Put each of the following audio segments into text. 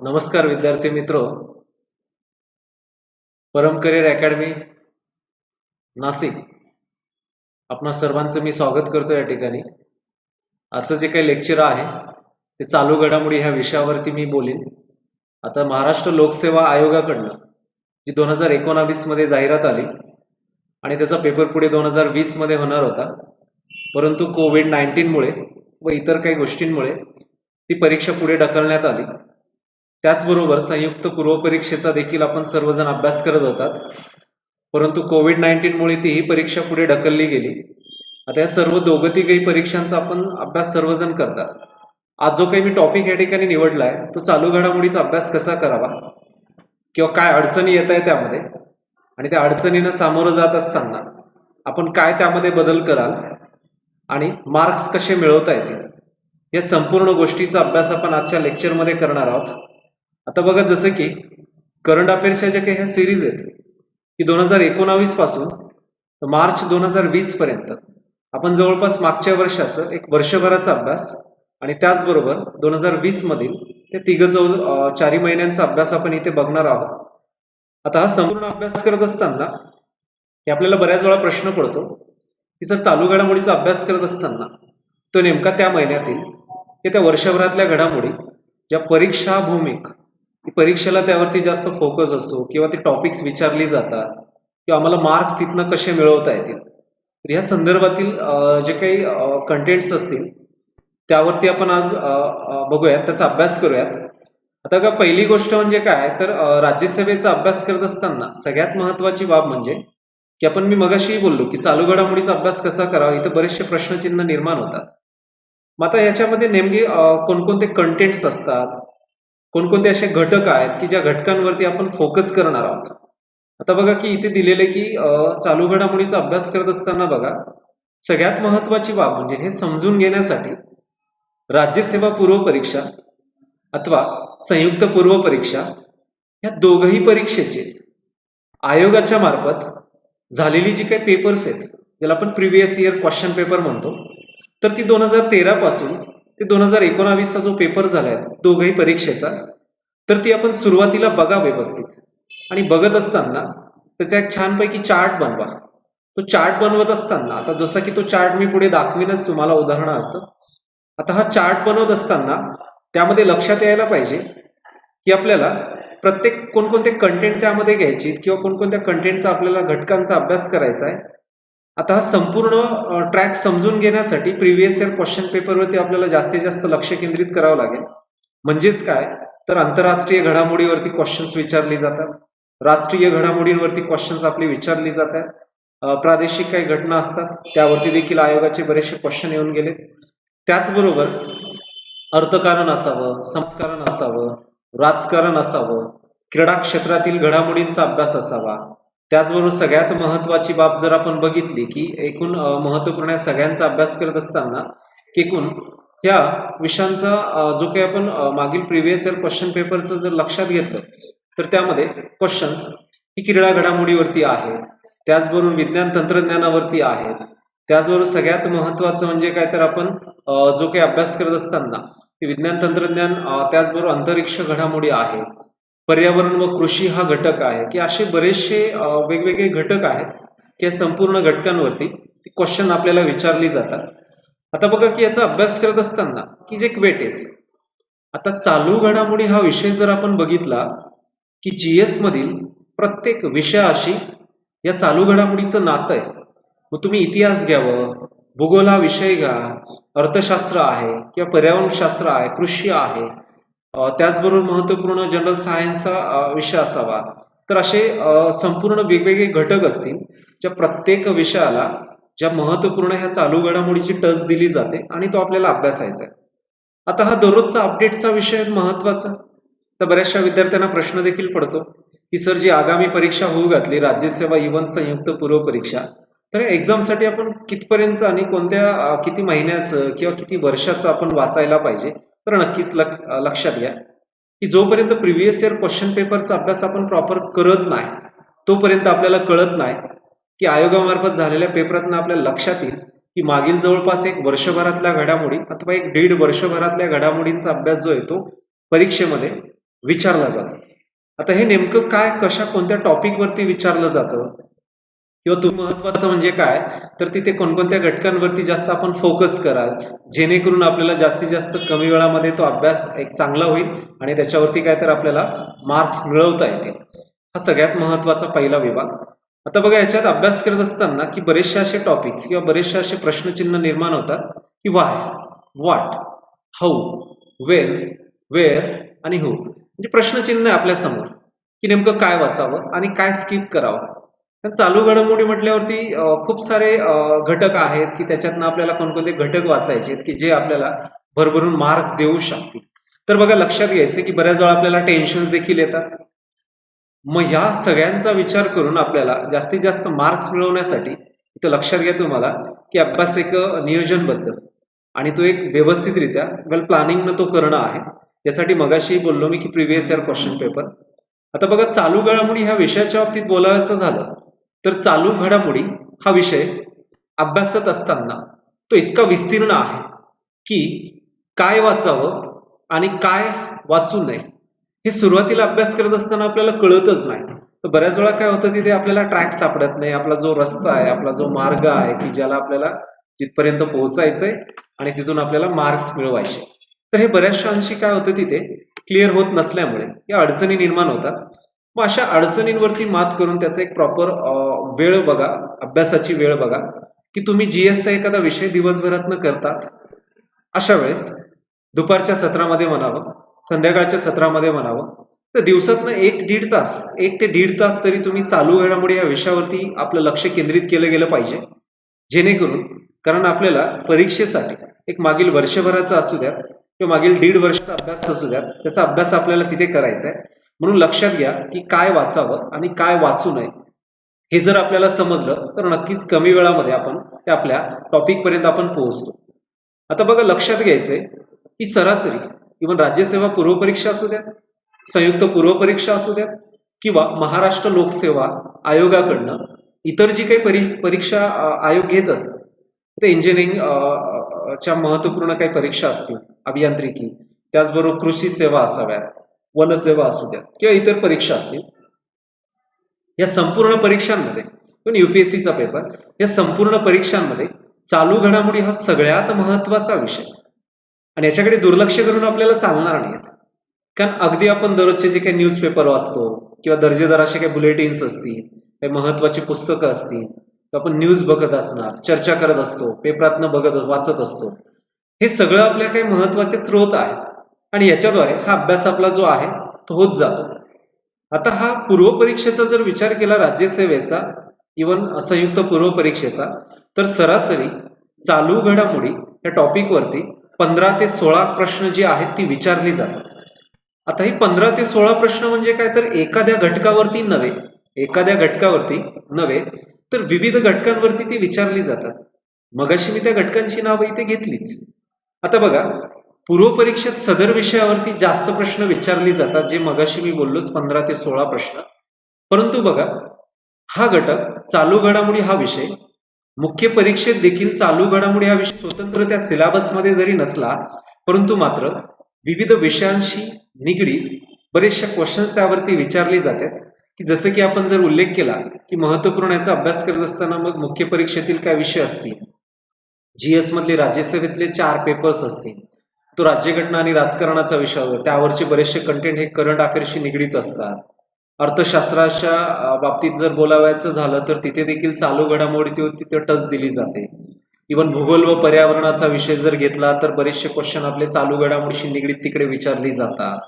नमस्कार विद्यार्थी मित्र. परम करिअर अकॅडमी नाशिक आपणा सर्वांचं मी स्वागत करतो या ठिकाणी. आजचं जे काही लेक्चर आहे ते चालू घडामोडी ह्या विषयावरती मी बोलीन. आता महाराष्ट्र लोकसेवा आयोगाकडनं जी 2019 मध्ये जाहिरात आली आणि त्याचा पेपर पुढे 2020 मध्ये होणार होता, परंतु कोविड-19 मुळे व इतर काही गोष्टींमुळे ती परीक्षा पुढे ढकलण्यात आली. त्याचबरोबर संयुक्त पूर्वपरीक्षेचा देखील आपण सर्वजण अभ्यास करत होतात, परंतु कोविड-19 मुळे तीही परीक्षा पुढे ढकलली गेली. आता या सर्व दोघं तिघही परीक्षांचा आपण अभ्यास सर्वजण करतात. आज जो काही मी टॉपिक या ठिकाणी निवडलाय तो चालू घडामोडीचा अभ्यास कसा करावा किंवा काय अडचणी येत आहे त्यामध्ये आणि त्या अडचणींना सामोरं जात असताना आपण काय त्यामध्ये बदल कराल आणि मार्क्स कसे मिळवता येतील या संपूर्ण गोष्टीचा अभ्यास आपण आजच्या लेक्चरमध्ये करणार आहोत. आता बघा, जसं की करंट अफेअर्सच्या ज्या काही ह्या सिरीज आहेत की 2019 पासून मार्च 2020 पर्यंत आपण जवळपास मागच्या वर्षाचं एक वर्षभराचा अभ्यास आणि त्याचबरोबर 2020 मधील ते चारही महिन्यांचा अभ्यास आपण इथे बघणार आहोत. आता हा संपूर्ण अभ्यास करत असताना की आपल्याला बऱ्याच वेळा प्रश्न पडतो की सर, चालू घडामोडीचा अभ्यास करत असताना तो नेमका त्या महिन्यातील की त्या वर्षभरातल्या घडामोडी ज्या परीक्षा भूमिक परीक्षेला त्यावरती जास्त फोकस असतो किंवा ते टॉपिक्स विचारली जातात किंवा आम्हाला मार्क्स तिथनं कसे मिळवता येतील, तर ह्या संदर्भातील जे काही कंटेंट्स असतील त्यावरती आपण आज बघूयात, त्याचा अभ्यास करूयात. आता का पहिली गोष्ट म्हणजे काय, तर राज्यसेवेचा अभ्यास करत असताना सगळ्यात महत्वाची बाब म्हणजे की आपण मी मगाशीही बोललो की चालू घडामोडीचा अभ्यास कसा करावा, इथं बरेचसे प्रश्नचिन्ह निर्माण होतात. मग आता याच्यामध्ये नेमके कोणकोणते कंटेंट्स असतात, कोणकोणते असे घटक आहेत की ज्या घटकांवरती आपण फोकस करणार आहोत. आता बघा की इथे दिलेले की चालू घडामोडीचा अभ्यास करत असताना बघा, सगळ्यात महत्वाची बाब म्हणजे हे समजून घेण्यासाठी राज्यसेवा पूर्व परीक्षा अथवा संयुक्त पूर्व परीक्षा या दोघही परीक्षेचे आयोगाच्या मार्फत झालेली जी काही पेपर्स आहेत, ज्याला आपण प्रिव्हियस इयर क्वेश्चन पेपर म्हणतो, तर ती 2013 पासून ते 2019चा जो पेपर झालाय दोघही परीक्षेचा, तर ती आपण सुरुवातीला बघा व्यवस्थित आणि बघत असताना त्याचा एक छानपैकी चार्ट बनवा. तो चार्ट बनवत असताना आता जसा की तो चार्ट मी पुढे दाखवीनच तुम्हाला उदाहरणार्थ. आता हा चार्ट बनवत असताना त्यामध्ये लक्षात यायला पाहिजे की आपल्याला प्रत्येक कोणकोणते कंटेंट त्यामध्ये घ्यायची किंवा कोणकोणत्या कंटेंटचा आपल्याला घटकांचा अभ्यास करायचा आहे. आता हा संपूर्ण ट्रॅक समजून घेण्यासाठी प्रिव्हियस इयर क्वेश्चन पेपरवरती आपल्याला जास्तीत जास्त लक्ष केंद्रित करावं लागेल. म्हणजेच काय, तर आंतरराष्ट्रीय घडामोडीवरती क्वेश्चन्स विचारली जातात, राष्ट्रीय घडामोडींवरती क्वेश्चन्स आपली विचारली जातात, प्रादेशिक काही घटना असतात त्यावरती देखील आयोगाचे बरेचसे क्वेश्चन येऊन गेले. त्याचबरोबर अर्थकारण असावं, समाजकारण असावं, राजकारण असावं, क्रीडा क्षेत्रातील घडामोडींचा अभ्यास असावा. त्याचबरोबर सगळ्यात महत्वाची बाब जर आपण बघितली की एकूण महत्वपूर्ण सगळ्यांचा अभ्यास करत असताना एकूण ह्या विषयांचा जो काही आपण मागील प्रिव्हियस इयर क्वेश्चन पेपरचं जर लक्षात घेतलं तर त्यामध्ये क्वेश्चन्स ही क्रीडा घडामोडीवरती आहेत, त्याचबरोबर विज्ञान तंत्रज्ञानावरती आहेत, त्याचबरोबर सगळ्यात महत्वाचं म्हणजे काय, तर आपण जो काही अभ्यास करत असताना विज्ञान तंत्रज्ञान त्याचबरोबर अंतरिक्ष घडामोडी आहेत, पर्यावरण व कृषी हा घटक आहे, की असे बरेचसे वेगवेगळे घटक आहेत की या संपूर्ण घटकांवरती क्वेश्चन आपल्याला विचारली जातात. आता बघा की याचा अभ्यास करत असताना की जे वेटेज, आता चालू घडामोडी हा विषय जर आपण बघितला की जीएस मधील प्रत्येक विषयाशी या चालू घडामोडीचं नातं आहे. मग तुम्ही इतिहास घ्यावं, भूगोल हा विषय घ्या, अर्थशास्त्र आहे किंवा पर्यावरणशास्त्र आहे, कृषी आहे, त्याचबरोबर महत्वपूर्ण जनरल सायन्सचा विषय असावा. तर असे संपूर्ण वेगवेगळे घटक असतील ज्या प्रत्येक विषयाला ज्या महत्वपूर्ण ह्या चालू घडामोडीची टच दिली जाते आणि तो आपल्याला अभ्यासायचा आहे. आता हा दररोजचा अपडेटचा विषय महत्वाचा. तर बऱ्याचशा विद्यार्थ्यांना प्रश्न देखील पडतो की सर, जी आगामी परीक्षा होऊ घातली राज्यसेवा इव्हन संयुक्त पूर्व परीक्षा, तर एक्झामसाठी आपण कितपर्यंत आणि कोणत्या किती महिन्याचं किंवा किती वर्षाचं आपण वाचायला पाहिजे. तर नक्कीच लक्षात घ्या की जोपर्यंत प्रिव्हियस इयर क्वेश्चन पेपरचा अभ्यास आपण प्रॉपर करत नाही तोपर्यंत आपल्याला कळत नाही की आयोगामार्फत झालेल्या पेपरातनं आपल्याला लक्षात येईल की मागील जवळपास एक वर्षभरातल्या घडामोडी अथवा एक 1.5 वर्षभरातल्या घडामोडींचा अभ्यास जो आहे तो परीक्षेमध्ये विचारला जातो. आता हे नेमकं काय, कशा कोणत्या टॉपिकवरती विचारलं जातं किंवा तुम्ही महत्वाचं म्हणजे काय, तर तिथे कोणकोणत्या घटकांवरती जास्त आपण फोकस कराल, जेणेकरून आपल्याला जास्तीत जास्त कमी वेळामध्ये तो अभ्यास एक चांगला होईल आणि त्याच्यावरती काय तर आपल्याला मार्क्स मिळवता येतील. हा सगळ्यात महत्वाचा पहिला विभाग. आता बघा, याच्यात अभ्यास करत असताना की बरेचसे असे टॉपिक्स किंवा बरेचसे असे प्रश्नचिन्ह निर्माण होतात की why, what, how, when, where आणि हू. म्हणजे प्रश्नचिन्ह आहे आपल्या समोर की नेमकं काय वाचावं आणि काय स्किप करावं. तर चालू घडामोडी म्हटल्यावरती खूप सारे घटक आहेत की त्याच्यातनं आपल्याला कोणकोणते घटक वाचायचे आहेत की जे आपल्याला भरभरून मार्क्स देऊ शकतील. तर बघा, लक्षात घ्यायचं की बऱ्याच वेळा आपल्याला टेन्शन्स देखील येतात. मग ह्या सगळ्यांचा विचार करून आपल्याला जास्तीत जास्त मार्क्स मिळवण्यासाठी इथं लक्षात घ्या तुम्हाला की अभ्यास एक नियोजनबद्ध आणि तो एक व्यवस्थितरित्या वेल प्लॅनिंगनं तो करणं आहे. यासाठी मगाशी बोललो मी की प्रिव्हियस इयर क्वेश्चन पेपर. आता बघा, चालू घडामोडी ह्या विषयाच्या बाबतीत बोलायचं झालं तर चालू घडामोडी हा विषय अभ्यासत असताना तो इतका विस्तीर्ण आहे की काय वाचावं आणि काय वाचू नये हे सुरुवातीला अभ्यास करत असताना आपल्याला कळतच नाही. तर बऱ्याच वेळा काय होतं, तिथे आपल्याला ट्रॅक सापडत नाही, आपला जो रस्ता आहे, आपला जो मार्ग आहे की ज्याला आपल्याला जिथपर्यंत पोहोचायचंय आणि तिथून आपल्याला मार्क्स मिळवायचे, तर हे बऱ्याचशा अंशी काय होतं तिथे क्लिअर होत नसल्यामुळे या अडचणी निर्माण होतात. मग अशा अडचणींवरती मात करून त्याचा एक प्रॉपर वेळ बघा, अभ्यासाची वेळ बघा की तुम्ही जीएसचा एखादा विषय दिवसभरातनं करतात. अशा वेळेस दुपारच्या सत्रामध्ये म्हणावं, संध्याकाळच्या सत्रामध्ये म्हणावं, तर दिवसातनं 1 ते दीड तास तरी तुम्ही चालू घडामोडी या विषयावरती आपलं लक्ष केंद्रित केलं गेलं पाहिजे. जेणेकरून, कारण आपल्याला परीक्षेसाठी एक मागील वर्षभराचा असू द्यात किंवा मागील 1.5 वर्षाचा अभ्यास असू द्यात, त्याचा अभ्यास आपल्याला तिथे करायचा आहे. म्हणून लक्षात घ्या की काय वाचावं आणि काय वाचू नये हे जर आपल्याला समजलं तर नक्कीच कमी वेळामध्ये आपण त्या आपल्या टॉपिकपर्यंत आपण पोहोचतो. आता बघा, लक्षात घ्यायचंय की सरासरी इव्हन राज्यसेवा पूर्वपरीक्षा असू द्यात, संयुक्त पूर्वपरीक्षा असू द्यात किंवा महाराष्ट्र लोकसेवा आयोगाकडनं इतर जी काही परीक्षा आयोग घेत असतात, ते इंजिनिअरिंगच्या महत्वपूर्ण काही परीक्षा असतील, अभियांत्रिकी, त्याचबरोबर कृषी सेवा असाव्यात, वनसेवा असू द्यात किंवा इतर परीक्षा असतील, या संपूर्ण परीक्षांमध्ये पण युपीएससीचा पेपर, या संपूर्ण परीक्षांमध्ये चालू घडामोडी हा सगळ्यात महत्वाचा विषय आणि याच्याकडे दुर्लक्ष करून आपल्याला चालणार नाहीत. कारण अगदी आपण दररोजचे जे काही न्यूजपेपर वाचतो किंवा दर्जेदार असे काही बुलेटिन्स असतील, काही महत्वाची पुस्तकं असतील, तर आपण न्यूज बघत असणार, चर्चा करत असतो, पेपरातनं वाचत असतो, हे सगळं आपल्या काही महत्वाचे स्रोत आहेत आणि याच्याद्वारे हा अभ्यास आपला जो आहे तो होत जातो. आता हा पूर्वपरीक्षेचा जर विचार केला, राज्यसेवेचा इव्हन संयुक्त पूर्वपरीक्षेचा, तर सरासरी चालू घडामोडी या टॉपिकवरती 15 ते 16 प्रश्न जी आहेत ती विचारली जातात. आता ही 15 ते 16 प्रश्न म्हणजे काय, तर एखाद्या घटकावरती नव्हे तर विविध घटकांवरती ती विचारली जातात. मगाशी मी त्या घटकांची नावं इथे घेतलीच. आता बघा, पूर्वपरीक्षेत सदर विषयावरती जास्त प्रश्न विचारले जातात, जे मगाशी मी बोललोच 15 ते 16 प्रश्न. परंतु बघा, हा घटक चालू घडामोडी हा विषय मुख्य परीक्षेत देखील चालू घडामोडी हा विषय स्वतंत्र त्या सिलेबसमध्ये जरी नसला, परंतु मात्र विविध विषयांशी निगडीत बरेचशा क्वेश्चन्स त्यावरती विचारले जातात की जसं की आपण जर उल्लेख केला की महत्वपूर्ण याचा अभ्यास करत असताना मग मुख्य परीक्षेतील काय विषय असतील, जीएस मधले राज्यसेवेतले 4 पेपर्स असतील, तो राज्यघटना आणि राजकारणाचा विषय, त्यावरचे बरेचसे कंटेंट हे करंट अफेअर्सशी निगडीत असतात. अर्थशास्त्राच्या बाबतीत जर बोलावायचं झालं तर तिथे देखील चालू घडामोडी तिथे टच दिली जाते. इव्हन भूगोल व पर्यावरणाचा विषय जर घेतला तर बरेचसे क्वेश्चन आपले चालू घडामोडीशी निगडीत तिकडे विचारली जातात.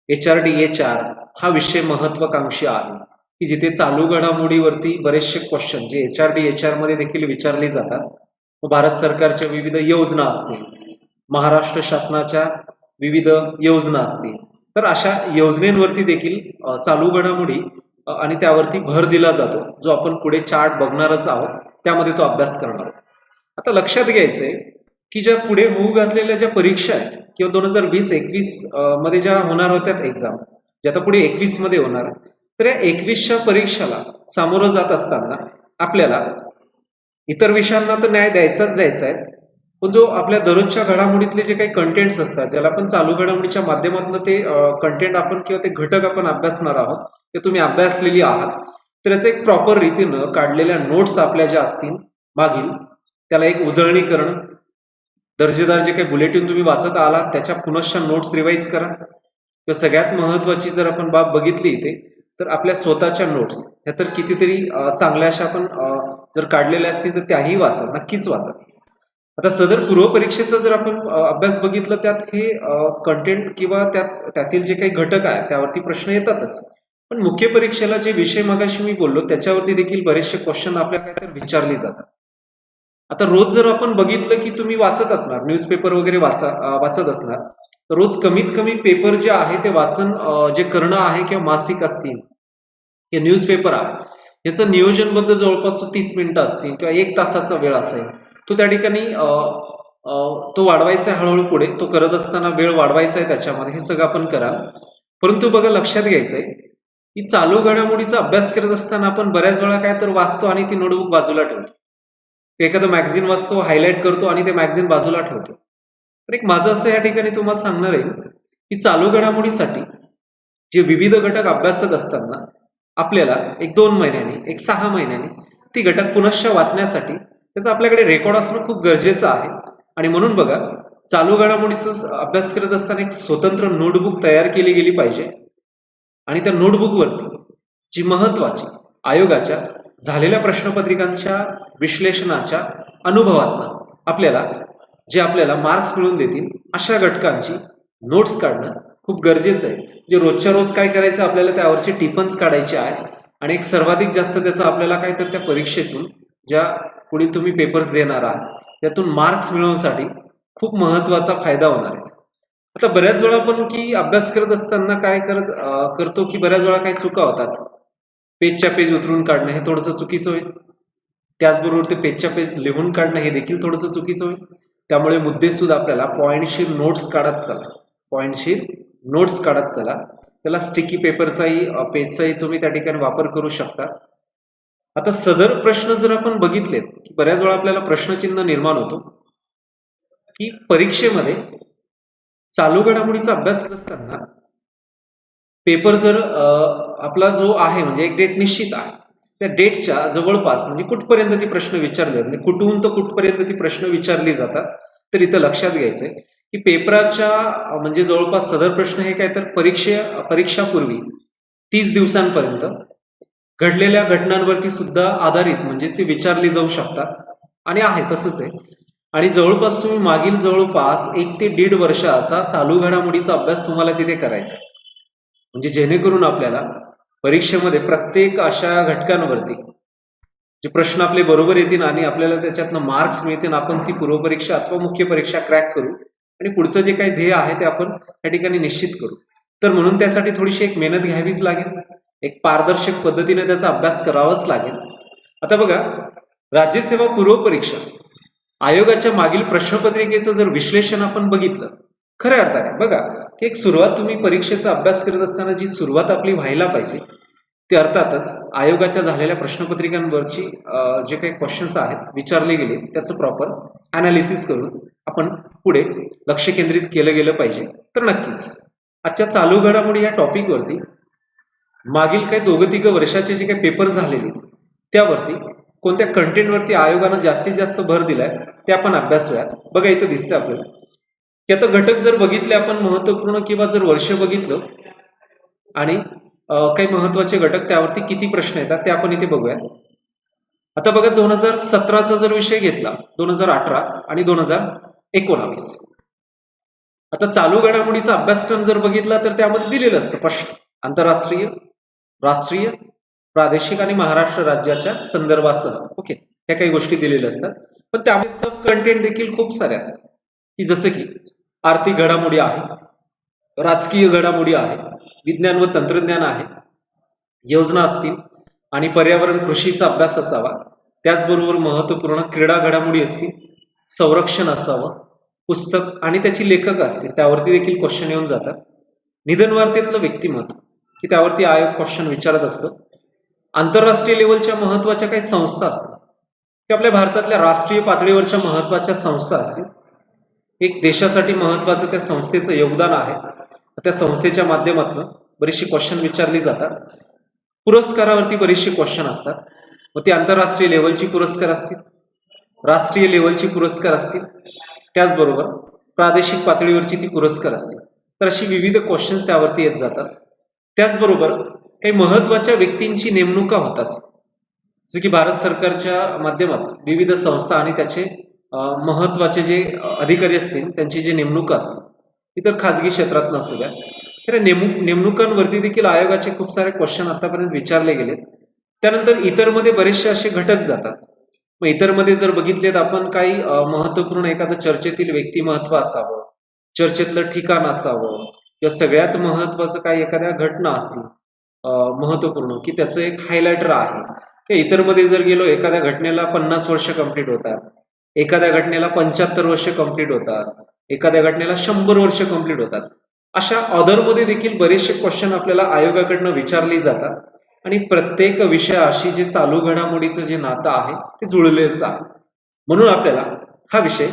HR हा विषय महत्वाकांक्षी आहे की जिथे चालू घडामोडीवरती बरेचसे क्वेश्चन जे HR मध्ये देखील विचारले जातात. भारत सरकारच्या विविध योजना असतील, महाराष्ट्र शासनाच्या विविध योजना असतील, तर अशा योजनेवरती देखील चालू घडामोडी आणि त्यावरती भर दिला जातो, जो आपण पुढे चार्ट बघणारच आहोत, त्यामध्ये तो अभ्यास करणार आहोत. आता लक्षात घ्यायचंय की ज्या पुढे होऊ घातलेल्या ज्या परीक्षा आहेत किंवा 2020-21 मध्ये ज्या होणार होत्या एक्झाम, ज्या आता पुढे 21 मध्ये होणार, तर या 21च्या परीक्षेला सामोरं जात असताना आपल्याला इतर विषयांना तर न्याय द्यायचा आहे, पण जो आपल्या दररोजच्या घडामोडीतले जे काही कंटेंट्स असतात, ज्याला आपण चालू घडामोडीच्या माध्यमातून ते कंटेंट आपण किंवा ते घटक आपण अभ्यासणार आहोत, ते तुम्ही अभ्यासलेली आहात, तर याचं एक प्रॉपर रीतीनं काढलेल्या नोट्स आपल्या ज्या असतील मागील, त्याला एक उजळणी करणं, दर्जेदार जे काही बुलेटिन तुम्ही वाचत आलात त्याच्या पुनश्च नोट्स रिवाईज करा. किंवा सगळ्यात महत्वाची जर आपण बाब बघितली इथे, तर आपल्या स्वतःच्या नोट्स ह्या तर कितीतरी चांगल्या अशा आपण जर काढलेल्या असतील तर त्याही वाचा, नक्कीच वाचा. आता सदर पूर्वपरीक्षेचा जर आपण अभ्यास बघितलं, त्यात हे कंटेंट किंवा त्यातील जे काही घटक आहे त्यावरती प्रश्न येतातच, पण मुख्य परीक्षेला जे विषय मगाशी मी बोललो त्याच्यावरती देखील बरेचसे क्वेश्चन आपल्या काय तर विचारले जातात. आता रोज जर आपण बघितलं की तुम्ही वाचत असणार, न्यूजपेपर वगैरे वाचत असणार, तर रोज कमीत कमी पेपर जे आहे ते वाचन जे करणं आहे, किंवा मासिक असतील हे न्यूजपेपर आहे याचं नियोजनबद्ध जवळपास तो 30 मिनिटं असतील किंवा 1 तासाचा वेळ असेल, तो त्या ठिकाणी तो वाढवायचा आहे हळूहळू पुढे. तो करत असताना वेळ वाढवायचा आहे त्याच्यामध्ये, हे सगळं आपण कराल. परंतु बघा, लक्षात घ्यायचंय की चालू घडामोडीचा अभ्यास करत असताना आपण बऱ्याच वेळा काय तर वाचतो आणि ती नोटबुक बाजूला ठेवतो. एखादं मॅगझिन वाचतो, हायलाईट करतो आणि ते मॅगझिन बाजूला ठेवतो. तर एक माझं असं या ठिकाणी तुम्हाला सांगणार आहे की चालू घडामोडीसाठी जे विविध घटक अभ्यासत असताना आपल्याला 1-2 महिन्यांनी, 1-6 महिन्यांनी ती घटक पुनश्च वाचण्यासाठी त्याचं आपल्याकडे रेकॉर्ड असणं खूप गरजेचं आहे. आणि म्हणून बघा, चालू घडामोडीचा अभ्यास करत असताना एक स्वतंत्र नोटबुक तयार केली गेली पाहिजे. आणि त्या नोटबुकवरती जी महत्वाची आयोगाच्या झालेल्या प्रश्नपत्रिकांच्या विश्लेषणाच्या अनुभवातनं आपल्याला मार्क्स मिळवून देतील अशा घटकांची नोट्स काढणं खूप गरजेचं आहे. जे रोजच्या रोज काय करायचं, आपल्याला त्यावरचे टिपन्स काढायचे आहेत आणि एक सर्वाधिक जास्त त्याचा आपल्याला काय तर त्या परीक्षेतून ज्या पुढील तुम्ही पेपर्स देणार आहात त्यातून मार्क्स मिळवण्यासाठी खूप महत्वाचा फायदा होणार आहे. आता बऱ्याच वेळा आपण की अभ्यास करत असताना काय करतो की बऱ्याच वेळा काही चुका होतात. पेजच्या पेज उतरून काढणं हे थोडंसं चुकीचं होईल. त्याचबरोबर ते पेजच्या पेज लिहून काढणं हे देखील थोडंसं चुकीचं होईल. त्यामुळे मुद्देसूद आपल्याला पॉईंटशीर नोट्स काढत चला. त्याला स्टिकी पेपरचाही पेजचाही तुम्ही त्या ठिकाणी वापर करू शकता. आता सदर प्रश्न जर आपण बघितलेत की बऱ्याच वेळा आपल्याला प्रश्नचिन्ह निर्माण होतो की परीक्षेमध्ये चालू घडामोडीचा अभ्यास करत असताना पेपर जर आपला जो आहे म्हणजे एक डेट निश्चित आहे, त्या डेटच्या जवळपास म्हणजे कुठपर्यंत ती प्रश्न विचारले, म्हणजे कुठून तर कुठपर्यंत ती प्रश्न विचारली जातात. तर इथं लक्षात घ्यायचंय की पेपराच्या म्हणजे जवळपास सदर प्रश्न हे काय तर परीक्षापूर्वी 30 दिवसांपर्यंत घडलेल्या घटनांवरती सुद्धा आधारित म्हणजे ती विचारली जाऊ शकतात आणि आहे तसंच आहे. आणि जवळपास तुम्ही मागील जवळपास 1 ते 1.5 वर्षाचा चालू घडामोडीचा अभ्यास तुम्हाला तिथे करायचा आहे. म्हणजे जेणेकरून आपल्याला परीक्षेमध्ये प्रत्येक अशा घटकांवरती जे प्रश्न आपले बरोबर येतील आणि आपल्याला त्याच्यातनं मार्क्स मिळतील, आपण ती पूर्वपरीक्षा अथवा मुख्य परीक्षा क्रॅक करू आणि पुढचं जे काही ध्येय आहे ते आपण त्या ठिकाणी निश्चित करू. तर म्हणून त्यासाठी थोडीशी एक मेहनत घ्यावीच लागेल, एक पारदर्शक पद्धतीने त्याचा अभ्यास करावाच लागेल. आता बघा, राज्यसेवा पूर्वपरीक्षा आयोगाच्या मागील प्रश्नपत्रिकेचं जर विश्लेषण आपण बघितलं, खऱ्या अर्थाने बघा की एक सुरुवात तुम्ही परीक्षेचा अभ्यास करत असताना जी सुरुवात आपली व्हायला पाहिजे ते अर्थातच आयोगाच्या झालेल्या प्रश्नपत्रिकांवरची जे काही क्वेश्चन्स आहेत विचारले गेले त्याचं प्रॉपर अनालिसिस करून आपण पुढे लक्ष केंद्रित केलं गेलं पाहिजे. तर नक्कीच आजच्या चालू घडामोडी या टॉपिकवरती मागील काही 2-3 वर्षाचे जे काही पेपर झालेले त्यावरती कोणत्या कंटेंटवरती आयोगानं जास्तीत जास्त भर दिलाय ते आपण अभ्यासूयात. बघा, इथं दिसतंय आपल्याला की आता घटक जर बघितले आपण महत्वपूर्ण किंवा जर वर्ष बघितलं आणि काही महत्वाचे घटक त्यावरती किती प्रश्न येतात ते आपण इथे बघूया. आता बघा, 2017चा जर विषय घेतला, 2018 आणि 2019, आता चालू घडामोडीचा अभ्यासक्रम जर बघितला तर त्यामध्ये दिलेलं असतं प्रश्न आंतरराष्ट्रीय, राष्ट्रीय, प्रादेशिक आणि महाराष्ट्र राज्याच्या संदर्भासह. ओके, ह्या काही गोष्टी दिलेल्या असतात, पण त्यामध्ये सब कंटेंट देखील खूप सारे असतात की जसं की आर्थिक घडामोडी आहे, राजकीय घडामोडी आहे, विज्ञान व तंत्रज्ञान आहे, योजना असतील आणि पर्यावरण कृषीचा अभ्यास असावा. त्याचबरोबर महत्वपूर्ण क्रीडा घडामोडी असतील, संरक्षण असावं, पुस्तक आणि त्याची लेखक असतील त्यावरती देखील क्वेश्चन येऊन जातात. निधन वार्तेतलं व्यक्तिमत्व की त्यावरती आयोग क्वेश्चन विचारत असतं. आंतरराष्ट्रीय लेवलच्या महत्वाच्या काही संस्था असतात की आपल्या भारतातल्या राष्ट्रीय पातळीवरच्या महत्त्वाच्या संस्था असतील, एक देशासाठी महत्त्वाचं त्या संस्थेचं योगदान आहे, त्या संस्थेच्या माध्यमातून बरीचशी क्वेश्चन विचारली जातात. पुरस्कारावरती बरेचसे क्वेश्चन असतात. मग ते आंतरराष्ट्रीय लेवलची पुरस्कार असतील, राष्ट्रीय लेवलची पुरस्कार असतील, त्याचबरोबर प्रादेशिक पातळीवरची ती पुरस्कार असतील. तर अशी विविध क्वेश्चन्स त्यावरती येत जातात. त्याचबरोबर काही महत्त्वाच्या व्यक्तींची नेमणुका होतात, जसं की भारत सरकारच्या माध्यमातून विविध संस्था आणि त्याचे महत्त्वाचे जे अधिकारी असतील त्यांची जी नेमणुका असतील, इतर खाजगी क्षेत्रात नसू द्या, तर नेमणुकांवरती देखील आयोगाचे खूप सारे क्वेश्चन आतापर्यंत विचारले गेले. त्यानंतर इतरमध्ये बरेचसे असे घटक जातात. मग इतरमध्ये जर बघितलेत आपण, काही महत्त्वपूर्ण एखादं चर्चेतील व्यक्तिमत्व असावं, चर्चेतलं ठिकाण असावं, किंवा सगळ्यात महत्त्वाचं काही एखाद्या घटना असतील महत्त्वपूर्ण, की त्याचं एक हायलायटर आहे. किंवा इतरमध्ये जर गेलो, एखाद्या घटनेला 50 वर्ष कंप्लीट होतात, एखाद्या घटनेला 75 वर्ष कंप्लीट होतात, एखाद्या घटनेला 100 वर्ष कंप्लीट होतात. अशा ऑर्डरमध्ये देखील बरेचसे क्वेश्चन आपल्याला आयोगाकडनं विचारली जातात. आणि प्रत्येक विषयाशी जे चालू घडामोडीचं जे नातं आहे ते जुळलेलंच आहे. म्हणून आपल्याला हा विषय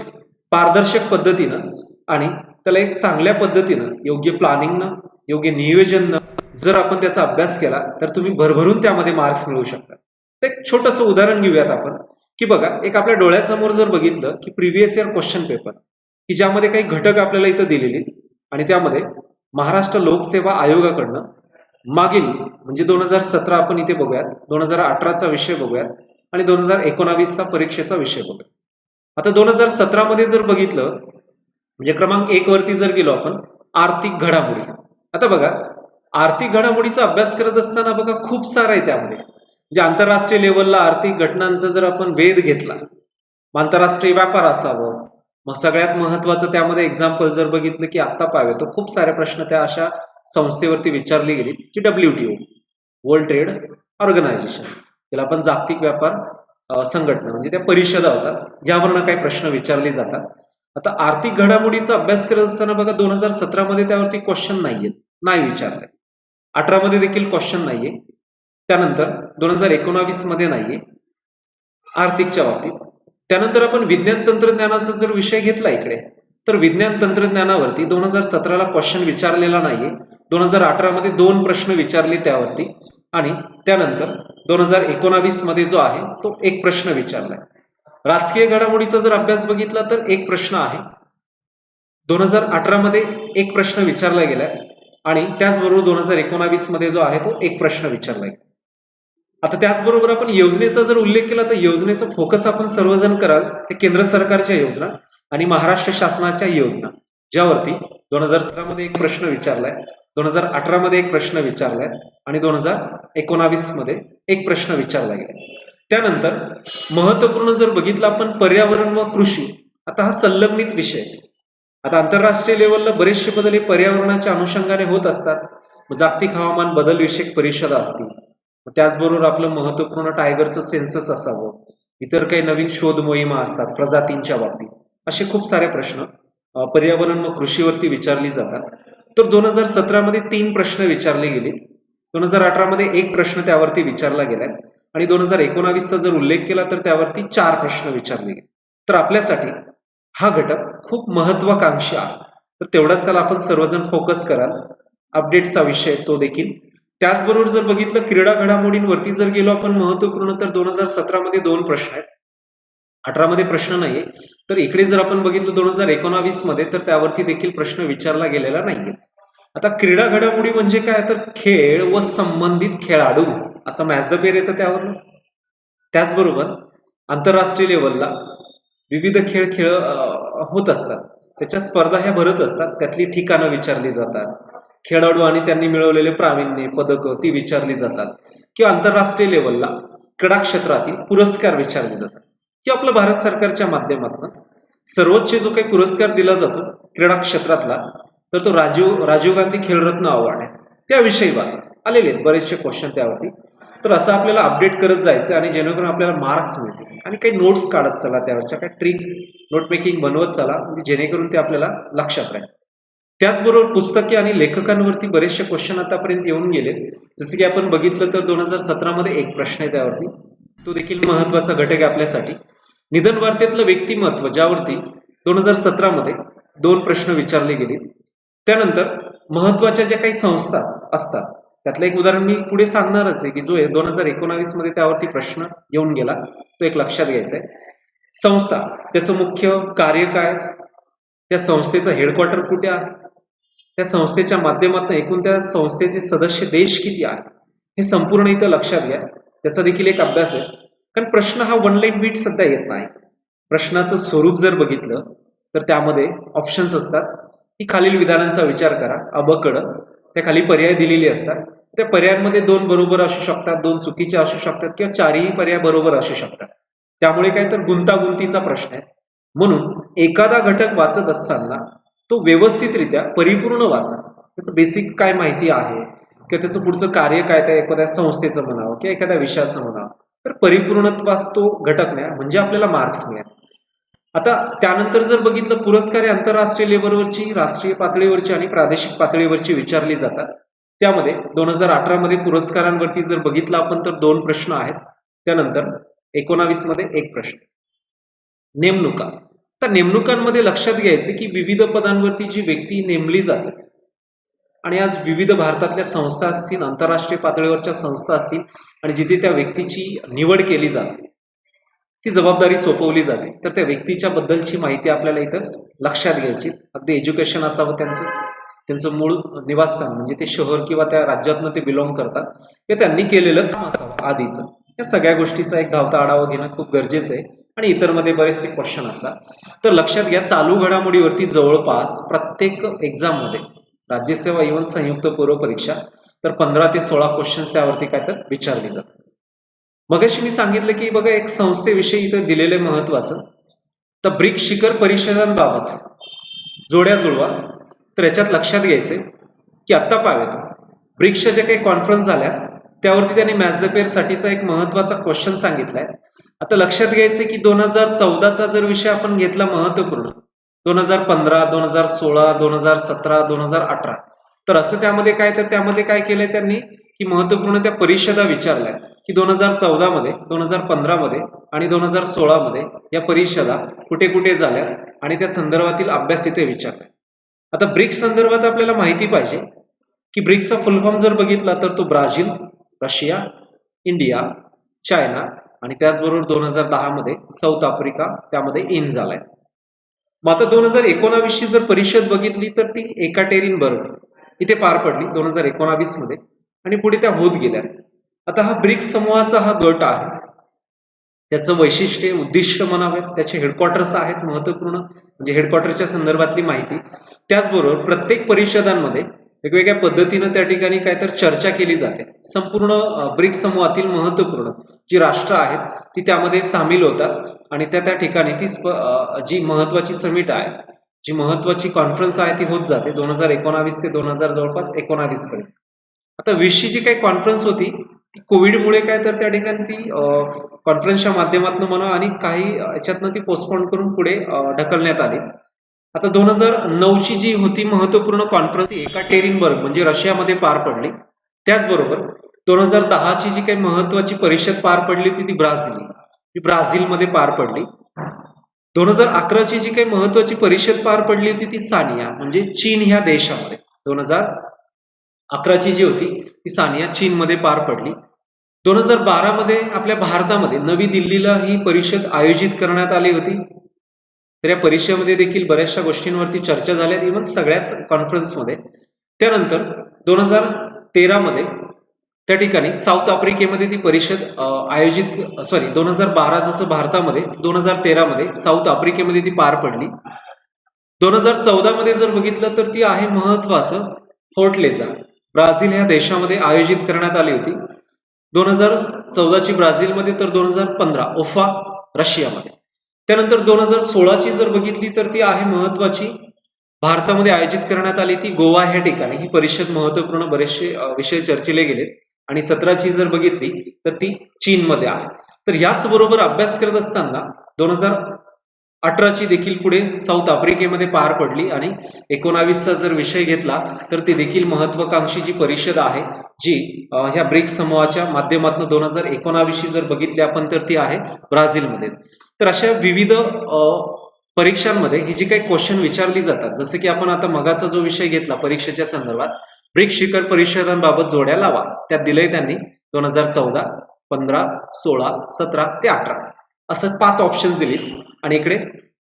पारदर्शक पद्धतीनं आणि त्याला एक चांगल्या पद्धतीनं, योग्य प्लॅनिंगनं, योग्य नियोजननं जर आपण त्याचा अभ्यास केला तर तुम्ही भरभरून त्यामध्ये मार्क्स मिळवू शकता. तर एक छोटंसं उदाहरण घेऊयात आपण, की बघा, एक आपल्या डोळ्यासमोर जर बघितलं की प्रिव्हियस इयर क्वेश्चन पेपर, की ज्यामध्ये काही घटक आपल्याला इथं दिलेले, आणि त्यामध्ये महाराष्ट्र लोकसेवा आयोगाकडनं मागील म्हणजे 2017 आपण इथे बघूयात, 2018चा विषय बघूयात, आणि 2019चा परीक्षेचा विषय बघूयात. आता 2017 मध्ये जर बघितलं, म्हणजे क्रमांक 1 वरती जर गेलो आपण, आर्थिक घडामोडी. आता बघा, आर्थिक घडामोडीचा अभ्यास करत असताना बघा खूप सारं आहे त्यामध्ये. म्हणजे आंतरराष्ट्रीय लेवलला आर्थिक घटनांचा जर आपण वेध घेतला, आंतरराष्ट्रीय व्यापार असावं, मग सगळ्यात महत्वाचं त्यामध्ये एक्झाम्पल जर बघितलं की आत्ता पाहावे तर खूप सारे प्रश्न त्या अशा संस्थेवरती विचारली गेली, जी WTO, वर्ल्ड ट्रेड ऑर्गनायझेशन, त्याला आपण जागतिक व्यापार संघटना, म्हणजे त्या परिषदा होतात ज्यावरनं काही प्रश्न विचारले जातात. आता आर्थिक घडामोडीचा अभ्यास करत असताना बघा 2017 मध्ये त्यावरती क्वेश्चन नाहीयेत, नाही विचारले. 18 मध्ये देखील क्वेश्चन नाहीये. त्यानंतर 2019 मध्ये नाहीये आर्थिकच्या बाबतीत. त्यानंतर आपण विज्ञान तंत्रज्ञानाचा जर विषय घेतला इकडे, तर विज्ञान तंत्रज्ञानावरती 2017ला क्वेश्चन विचारलेला नाहीये. 2018 मध्ये 2 प्रश्न विचारले त्यावरती, आणि त्यानंतर 2019 मध्ये जो आहे तो 1 प्रश्न विचारलाय. राजकीय घडामोडीचा जर अभ्यास बघितला तर 1 प्रश्न आहे. 2018 मध्ये 1 प्रश्न विचारला गेलाय, आणि त्याचबरोबर 2019 मध्ये जो आहे तो 1 प्रश्न विचारलाय. आता त्याचबरोबर आपण योजनेचा जर उल्लेख केला तर योजनेचा फोकस आपण सर्वजण कराल ते केंद्र सरकारच्या योजना आणि महाराष्ट्र शासनाच्या योजना, ज्यावरती 2017 मध्ये 1 प्रश्न विचारलाय, 2018 मध्ये 1 प्रश्न विचारलाय, आणि 2019 मध्ये 1 प्रश्न विचारला गेला. त्यानंतर महत्वपूर्ण जर बघितलं आपण पर्यावरण व कृषी, आता हा संलग्नित विषय. आता आंतरराष्ट्रीय लेवलला बरेचसे बदल हे पर्यावरणाच्या अनुषंगाने होत असतात. जागतिक हवामान बदल विषयक परिषदा असतील, त्याचबरोबर आपलं महत्वपूर्ण टायगरचं सेन्सस असावं, इतर काही नवीन शोध मोहिमा असतात प्रजातींच्या बाबतीत. असे खूप सारे प्रश्न पर्यावरण व कृषीवरती विचारली जातात. तर 2017 मध्ये 3 प्रश्न विचारले गेले, 2018 मध्ये 1 प्रश्न त्यावरती विचारला गेलाय, आणि 2019चा जर उल्लेख केला तर त्यावरती 4 प्रश्न विचारले गेले. तर आपल्यासाठी हा घटक खूप महत्वाकांक्षी आहे. तर तेवढाच त्याला आपण सर्वजण फोकस कराल. अपडेटचा विषय तो देखील. त्याचबरोबर जर बघितलं क्रीडा घडामोडींवरती जर गेलो आपण महत्वपूर्ण, तर 2017 मध्ये 2 प्रश्न आहेत, 18 मध्ये प्रश्न नाहीये. तर इकडे जर आपण बघितलं 2019 मध्ये, तर त्यावरती देखील प्रश्न विचारला गेलेला नाहीये. आता क्रीडा घडामोडी म्हणजे काय, तर खेळ व संबंधित खेळाडू असं मॅच द पेअर येतं त्यावर. त्याचबरोबर आंतरराष्ट्रीय लेवलला विविध खेळ होत असतात, त्याच्या स्पर्धा ह्या भरत असतात, त्यातली ठिकाणं विचारली जातात, खेळाडू आणि त्यांनी मिळवलेले प्रावीण्य पदकं ती विचारली जातात, किंवा आंतरराष्ट्रीय लेवलला क्रीडा क्षेत्रातील पुरस्कार विचारले जातात. किंवा आपल्या भारत सरकारच्या माध्यमातून सर्वोच्च जो काही पुरस्कार दिला जातो क्रीडा क्षेत्रातला, तर तो राजीव गांधी खेलरत्न अवॉर्ड आहे. त्याविषयी वाचा, आलेले आहेत बरेचसे क्वेश्चन त्यावरती. तर असं आपल्याला अपडेट करत जायचं, आणि जेणेकरून आपल्याला मार्क्स मिळतील. आणि काही नोट्स काढत चला, त्यावरच्या काही ट्रिक्स नोट मेकिंग बनवत चला, जेणेकरून ते आपल्याला लक्षात राहील. त्याचबरोबर पुस्तके आणि लेखकांवरती बरेचसे क्वेश्चन आतापर्यंत येऊन गेले. जसं की आपण बघितलं तर 2017 मध्ये 1 प्रश्न आहे त्यावरती, तो देखील महत्वाचा घटक आहे आपल्यासाठी. निधन वार्तेतलं व्यक्तिमत्व, ज्यावरती 2017 मध्ये 2 प्रश्न विचारले गेले. त्यानंतर महत्वाच्या ज्या काही संस्था असतात त्यातलं एक उदाहरण मी पुढे सांगणारच आहे, की जो 2019 मध्ये त्यावरती प्रश्न येऊन गेला, तो एक लक्षात घ्यायचा आहे. संस्था, त्याचं मुख्य कार्य काय, त्या संस्थेचं हेडक्वार्टर कुठे आहे, त्या संस्थेच्या माध्यमातून एकूण त्या संस्थेचे सदस्य देश किती आहे, हे संपूर्ण इथं लक्षात घ्या. त्याचा देखील एक अभ्यास आहे. कारण प्रश्न हा वन लाईन बीट सध्या येत नाही. प्रश्नाचं स्वरूप जर बघितलं तर त्यामध्ये ऑप्शन्स असतात की खालील विधानांचा विचार करा, अबकड, त्या खाली पर्याय दिलेले असतात. त्या पर्यायांमध्ये 2 बरोबर असू शकतात, 2 चुकीचे असू शकतात किंवा 4ही पर्याय बरोबर असू शकतात. त्यामुळे काय तर गुंतागुंतीचा प्रश्न आहे. म्हणून एखादा घटक वाचत असताना तो व्यवस्थितरित्या परिपूर्ण वाचा. त्याचं बेसिक काय माहिती आहे किंवा त्याचं पुढचं कार्य काय, त्या एखाद्या संस्थेचं म्हणावं किंवा एखाद्या विषयाचं म्हणावं, तर परिपूर्णत्वास तो घटक नाही म्हणजे आपल्याला मार्क्स मिळेल. आता त्यानंतर जर बघितलं, पुरस्कार हे आंतरराष्ट्रीय लेवलवरची, राष्ट्रीय पातळीवरची आणि प्रादेशिक पातळीवरची विचारली जातात. त्यामध्ये 2018 मध्ये पुरस्कारांवरती जर बघितलं आपण तर 2 प्रश्न आहेत. त्यानंतर 19 मध्ये 1 प्रश्न. नेमणुका. तर नेमणुकांमध्ये लक्षात घ्यायचं की विविध पदांवरती जी व्यक्ती नेमली जातात आणि आज विविध भारतातल्या संस्था असतील, आंतरराष्ट्रीय पातळीवरच्या संस्था असतील आणि जिथे त्या व्यक्तीची निवड केली जाते, ती जबाबदारी सोपवली जाते, तर त्या व्यक्तीच्या बद्दलची माहिती आपल्याला इथं लक्षात घ्यायची. अगदी एज्युकेशन असावं, त्यांचं मूळ निवासस्थान म्हणजे ते शहर किंवा त्या राज्यातनं ते बिलॉंग करतात किंवा त्यांनी केलेलं काम असावं आधीचं. या सगळ्या गोष्टीचा एक धावता आढावा घेणं खूप गरजेचं आहे. आणि इतर मध्ये बरेचसे क्वेश्चन असतात. तर लक्षात घ्या, चालू घडामोडीवरती जवळपास प्रत्येक एक्झाममध्ये, राज्यसेवा इव्हन संयुक्त पूर्व परीक्षा, तर 15 ते 16 क्वेश्चन्स त्यावरती काय तर विचारले जातात. मगाशी मी सांगितलं की बघा, एक संस्थेविषयी इथं दिलेलं महत्वाचं, तर ब्रिक्स शिखर परिषदांबाबत जोड्या जुळवा. तर याच्यात लक्षात घ्यायचे की आत्ता पाहतो ब्रिक्सच्या ज्या काही कॉन्फरन्स झाल्या त्यावरती त्यांनी मॅच द पेअर साठीचा एक महत्वाचा क्वेश्चन सांगितलाय. आता लक्षात घ्यायचे की 2014चा जर विषय आपण घेतला महत्वपूर्ण, 2015, 2016, 2017, 2018, तर असं त्यामध्ये काय केलंय त्यांनी की महत्वपूर्ण त्या परिषदा विचारल्या की 2014 मध्ये, 2015 मध्ये आणि 2016 मध्ये या परिषदा कुठे कुठे झाल्या आणि त्या संदर्भातील अभ्यास इथे विचारला. आता ब्रिक्स संदर्भात आपल्याला माहिती पाहिजे की ब्रिक्सचा फुल फॉर्म जर बघितला तर तो ब्राझील, रशिया, इंडिया, चायना आणि त्याचबरोबर 2010 मध्ये साऊथ आफ्रिका त्यामध्ये इन झालाय. मग आता 2019 ची जर परिषद बघितली तर ती एकाटेरिनबर्ग इथे पार पडली 2019 मध्ये आणि पुढे त्या होत गेल्या. आता हा ब्रिक्स समूहाचा हा गट आहे, त्याचं वैशिष्ट्य, उद्दिष्ट म्हणावे, त्याचे हेडक्वार्टर्स आहेत महत्वपूर्ण, म्हणजे हेडक्वार्टरच्या संदर्भातली माहिती. त्याचबरोबर प्रत्येक परिषदांमध्ये वेगवेगळ्या पद्धतीनं त्या ठिकाणी काय तर चर्चा केली जाते. संपूर्ण ब्रिक्स समूहातील महत्वपूर्ण जी राष्ट्र आहेत ती त्यामध्ये सामील होतात आणि त्या ठिकाणी ती जी महत्वाची समिट आहे, जी महत्वाची कॉन्फरन्स आहे ती होत जाते 2019 ते 2000 जवळपास 19 पर्यंत. आता 20ची जी काही कॉन्फरन्स होती ती कोविडमुळे काय तर त्या ठिकाणी ती कॉन्फरन्सच्या माध्यमातून म्हणा आणि काही याच्यातनं ती पोस्टपोन करून पुढे ढकलण्यात आली. आता 2009ची जी होती महत्वपूर्ण कॉन्फरन्स एकाटेरिनबर्ग म्हणजे रशियामध्ये पार पडली. त्याचबरोबर 2010ची जी काही महत्वाची परिषद पार पडली ती ब्राझीलमध्ये पार पडली. 2011ची जी काही महत्वाची परिषद पार पडली होती ती सानिया म्हणजे चीन ह्या देशामध्ये, 2011ची जी होती ती सानिया चीनमध्ये पार पडली. 2012 मध्ये आपल्या भारतामध्ये नवी दिल्लीला ही परिषद आयोजित करण्यात आली होती. तर या परिषदेमध्ये देखील बऱ्याचशा गोष्टींवरती चर्चा झाल्या, इव्हन सगळ्याच कॉन्फरन्समध्ये. त्यानंतर 2013 मध्ये त्या ठिकाणी साऊथ आफ्रिकेमध्ये ती परिषद 2012 जसं भारतामध्ये, 2013 मध्ये साऊथ आफ्रिकेमध्ये ती पार पडली. 2014 मध्ये जर बघितलं तर ती आहे महत्वाचं फोर्टलेझा, ब्राझील ह्या देशामध्ये आयोजित करण्यात आली होती. 2014ची ब्राझीलमध्ये, तर 2015 ओफा रशियामध्ये. त्यानंतर 2016ची जर बघितली तर ती आहे महत्वाची भारतामध्ये आयोजित करण्यात आली, ती गोवा ह्या ठिकाणी ही परिषद महत्वपूर्ण, बरेचसे विषय चर्चिले गेले. आणि 17ची जर बघितली तर ती चीनमध्ये आहे. तर याच बरोबर अभ्यास करत असताना 2018ची देखील पुढे साऊथ आफ्रिकेमध्ये पार पडली आणि 19चा जर विषय घेतला तर ती देखील महत्वाकांक्षी जी परिषद आहे जी ह्या ब्रिक्स समूहाच्या माध्यमातून 2019ची जर बघितली आपण तर ती आहे ब्राझीलमध्ये. तर अशा विविध परीक्षांमध्ये ही जी काही क्वेश्चन विचारली जातात, जसं की आपण आता मगाचा जो विषय घेतला परीक्षेच्या संदर्भात, ब्रिक्स शिखर परिषदांबाबत जोड्या लावा, त्यात दिलंय त्यांनी 2014, 15, 16, 17 ते 18 असं 5 ऑप्शन दिलेत आणि इकडे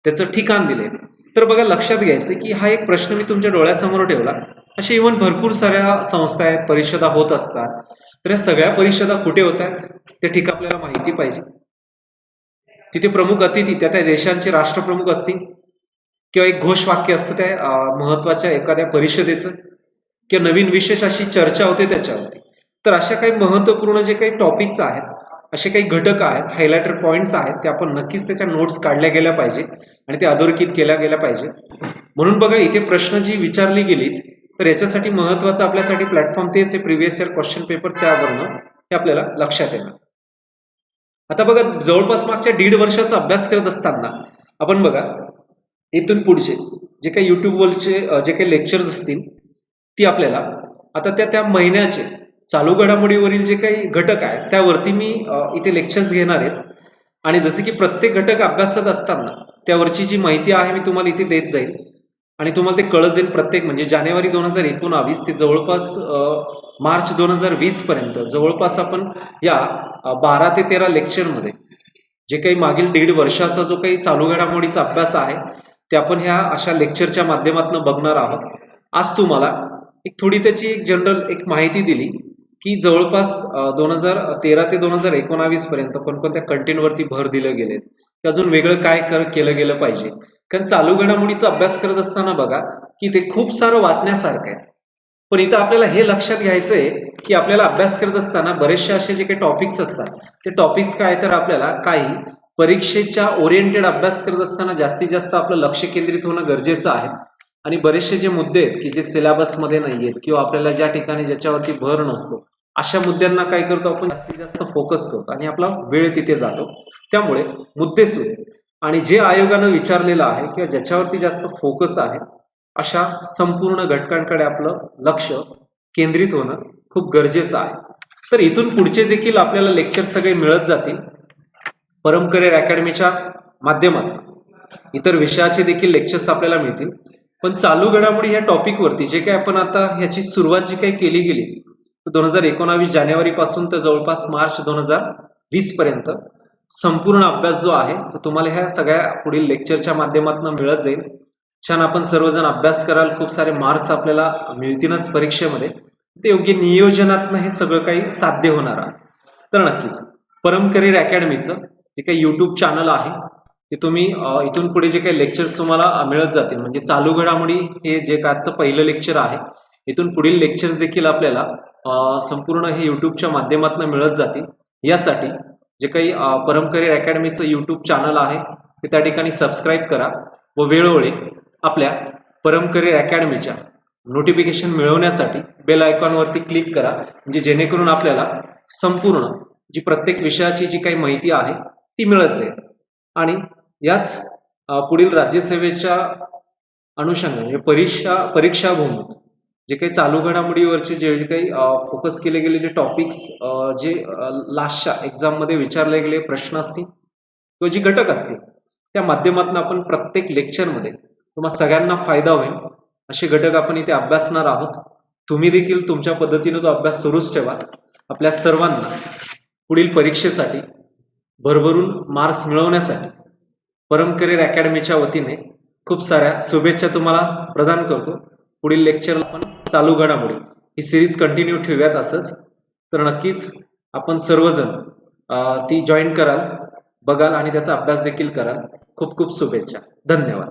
त्याचं ठिकाण दिले. तर बघा, लक्षात घ्यायचं की हा एक प्रश्न मी तुमच्या डोळ्यासमोर ठेवला. असे इव्हन भरपूर साऱ्या संस्था आहेत, परिषदा होत असतात. तर या सगळ्या परिषदा कुठे होत आहेत ते ठीक आपल्याला माहिती पाहिजे. तिथे प्रमुख अतिथी त्या देशांचे राष्ट्रप्रमुख असतील किंवा एक घोषवाक्य असतं त्या महत्वाच्या एखाद्या परिषदेचं, किंवा नवीन विशेष अशी चर्चा होते त्याच्यावरती. तर अशा काही महत्वपूर्ण जे काही टॉपिक्स आहेत, असे काही घटक आहेत, हायलायटर पॉइंट्स आहेत, ते आपण नक्कीच त्याच्या नोट्स काढल्या गेल्या पाहिजे आणि ते अधोरेखित केल्या गेल्या पाहिजे. म्हणून बघा, इथे प्रश्न जी विचारली गेलीत तर याच्यासाठी महत्वाचं आपल्यासाठी प्लॅटफॉर्म तेच आहे, प्रिव्हियस इयर क्वेश्चन पेपर. त्यावरनं हे आपल्याला लक्षात येणार. आता बघा, जवळपास मागच्या 1.5 वर्षाचा अभ्यास करत असताना आपण बघा, इथून पुढचे जे काही युट्यूबवरचे जे काही लेक्चर्स असतील ती आपल्याला आता त्या महिन्याचे चालू घडामोडीवरील जे काही घटक आहेत त्यावरती मी इथे लेक्चर्स घेणार आहेत. आणि जसे की प्रत्येक घटक अभ्यासत असताना त्यावरची जी माहिती आहे मी तुम्हाला इथे देत जाईल आणि तुम्हाला ते कळत जाईल. प्रत्येक म्हणजे जानेवारी 2019 ते जवळपास मार्च 2020 पर्यंत जवळपास आपण या 12 ते 13 लेक्चरमध्ये जे काही मागील 1.5 वर्षाचा जो काही चालू घडामोडीचा अभ्यास आहे ते आपण ह्या अशा लेक्चरच्या माध्यमातून बघणार आहोत. आज तुम्हाला एक थोडी त्याची एक जनरल एक माहिती दिली की जवळपास 2013 ते 2019 पर्यंत कोणकोणत्या कंटेंटवरती भर दिलं गेले, अजून वेगळं काय केलं गेलं पाहिजे. कारण चालू घडामोडीचा अभ्यास करत असताना बघा की ते खूप सारं वाचण्यासारखं आहे. पण इथं आपल्याला हे लक्षात घ्यायचं आहे की आपल्याला अभ्यास करत असताना बरेचसे असे जे काही टॉपिक्स असतात ते टॉपिक्स काय, तर आपल्याला काही परीक्षेच्या ओरिएंटेड अभ्यास करत असताना जास्तीत जास्त आपलं लक्ष केंद्रित होणं गरजेचं आहे. आणि बरेचसे जे मुद्दे आहेत की जे सिलेबसमध्ये नाही आहेत किंवा आपल्याला ज्या ठिकाणी ज्याच्यावरती भर नसतो, अशा मुद्द्यांना काय करतो आपण, जास्तीत जास्त फोकस करतो आणि आपला वेळ तिथे जातो. त्यामुळे मुद्देसूद आणि जे आयोगानं विचारलेलं आहे किंवा ज्याच्यावरती जास्त फोकस आहे अशा संपूर्ण घटकांकडे आपलं लक्ष केंद्रित होणं खूप गरजेचं आहे. तर इथून पुढचे देखील आपल्याला लेक्चर सगळे मिळत जातील परम करिअर अकॅडमीच्या माध्यमातून. इतर विषयाचे देखील लेक्चर्स आपल्याला मिळतील. पण चालू घडामोडी ह्या टॉपिकवरती जे काही आपण आता ह्याची सुरुवात जी काही केली गेली 2019 जानेवारी पासून तर जवळपास मार्च 2020 पर्यंत संपूर्ण अभ्यास जो आहे तो तुम्हाला ह्या सगळ्या पुढील लेक्चरच्या माध्यमातून मिळत जाईल. छान आपण सर्वजण अभ्यास कराल, खूप सारे मार्क्स आपल्याला मिळतीलच परीक्षेमध्ये. ते योग्य नियोजनातनं हे सगळं काही साध्य होणार आहे. तर नक्कीच परम करिअर अकॅडमीचं जे काही युट्यूब चॅनल आहे ते तुम्ही इथून पुढे जे काही लेक्चर्स तुम्हाला मिळत जातील, म्हणजे चालू घडामोडी हे जे आजचं पहिलं लेक्चर आहे, इथून पुढील लेक्चर्स देखील आपल्याला संपूर्ण हे युट्यूबच्या माध्यमातून मिळत जातील. यासाठी जे काही परम करिअर अकॅडमीचं युट्यूब चॅनल आहे ते त्या ठिकाणी सबस्क्राईब करा व वेळोवेळी आपल्या परम करिअर अकॅडमीच्या नोटिफिकेशन मिळवण्यासाठी बेल आयकॉनवरती क्लिक करा, म्हणजे जेणेकरून आपल्याला संपूर्ण जी प्रत्येक विषयाची जी काही माहिती आहे ती मिळत जाईल. आणि याच पुढील राज्यसेवेच्या अनुषंगाने परीक्षाभिमुख जे काही चालू घडामोडीवरचे जे काही फोकस केले गेले जे टॉपिक्स जे लास्टच्या एक्झाममध्ये विचारले गेले प्रश्न असतील किंवा जी घटक असतील त्या माध्यमातून आपण प्रत्येक लेक्चरमध्ये तुम्हाला सगळ्यांना फायदा होईल असे घटक आपण इथे अभ्यासणार आहोत. तुम्ही देखील तुमच्या पद्धतीने तो अभ्यास सुरूच ठेवा. आपल्या सर्वांना पुढील परीक्षेसाठी भरभरून मार्क्स मिळवण्यासाठी परम करिअर अकॅडमीच्या वतीने खूप साऱ्या शुभेच्छा तुम्हाला प्रदान करतो. पुढील लेक्चरला आपण चालू घडामोडी ही सिरीज कंटिन्यू ठेवूयात असंच. तर नक्कीच आपण सर्वजण ती जॉईन कराल, बघाल आणि त्याचा अभ्यास देखील कराल. खूप खूप शुभेच्छा. धन्यवाद.